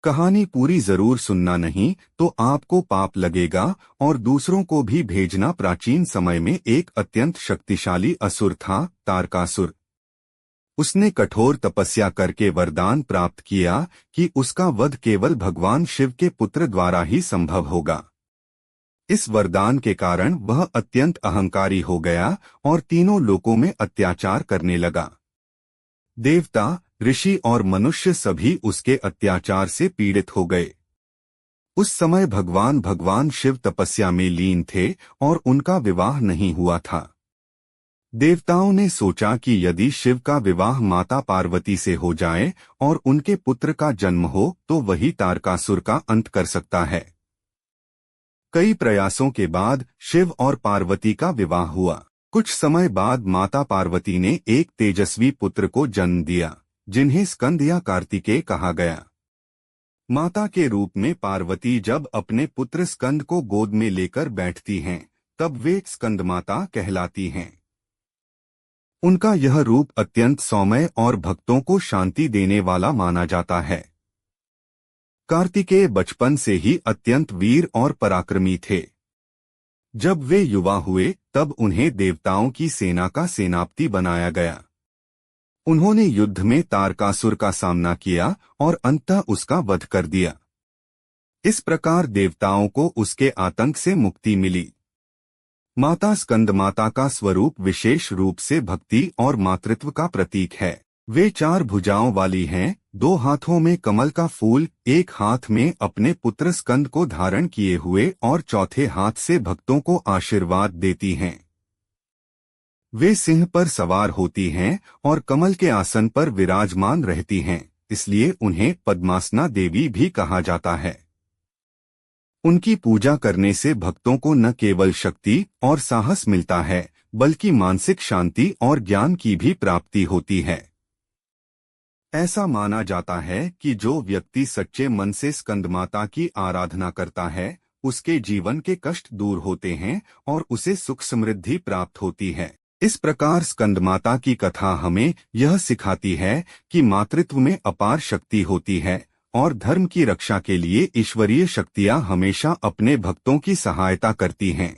कहानी पूरी जरूर सुनना, नहीं तो आपको पाप लगेगा। और दूसरों को भी भेजना। प्राचीन समय में एक अत्यंत शक्तिशाली असुर था, तारकासुर। उसने कठोर तपस्या करके वरदान प्राप्त किया कि उसका वध केवल भगवान शिव के पुत्र द्वारा ही संभव होगा। इस वरदान के कारण वह अत्यंत अहंकारी हो गया और तीनों लोकों में अत्याचार करने लगा। देवता, ऋषि और मनुष्य सभी उसके अत्याचार से पीड़ित हो गए। उस समय भगवान शिव तपस्या में लीन थे और उनका विवाह नहीं हुआ था। देवताओं ने सोचा कि यदि शिव का विवाह माता पार्वती से हो जाए और उनके पुत्र का जन्म हो तो वही तारकासुर का अंत कर सकता है। कई प्रयासों के बाद शिव और पार्वती का विवाह हुआ। कुछ समय बाद माता पार्वती ने एक तेजस्वी पुत्र को जन्म दिया, जिन्हें स्कंद या कार्तिकेय कहा गया। माता के रूप में पार्वती जब अपने पुत्र स्कंद को गोद में लेकर बैठती हैं, तब वे स्कंदमाता कहलाती हैं। उनका यह रूप अत्यंत सौम्य और भक्तों को शांति देने वाला माना जाता है। कार्तिकेय बचपन से ही अत्यंत वीर और पराक्रमी थे। जब वे युवा हुए तब उन्हें देवताओं की सेना का सेनापति बनाया गया। उन्होंने युद्ध में तारकासुर का सामना किया और अंततः उसका वध कर दिया। इस प्रकार देवताओं को उसके आतंक से मुक्ति मिली। माता स्कंदमाता का स्वरूप विशेष रूप से भक्ति और मातृत्व का प्रतीक है। वे 4 भुजाओं वाली हैं, 2 हाथों में कमल का फूल, एक हाथ में अपने पुत्र स्कंद को धारण किए हुए और चौथे हाथ से भक्तों को आशीर्वाद देती हैं। वे सिंह पर सवार होती हैं और कमल के आसन पर विराजमान रहती हैं, इसलिए उन्हें पद्मासना देवी भी कहा जाता है। उनकी पूजा करने से भक्तों को न केवल शक्ति और साहस मिलता है, बल्कि मानसिक शांति और ज्ञान की भी प्राप्ति होती है। ऐसा माना जाता है कि जो व्यक्ति सच्चे मन से स्कंदमाता की आराधना करता है, उसके जीवन के कष्ट दूर होते हैं और उसे सुख समृद्धि प्राप्त होती है। इस प्रकार स्कंदमाता की कथा हमें यह सिखाती है कि मातृत्व में अपार शक्ति होती है और धर्म की रक्षा के लिए ईश्वरीय शक्तियाँ हमेशा अपने भक्तों की सहायता करती हैं।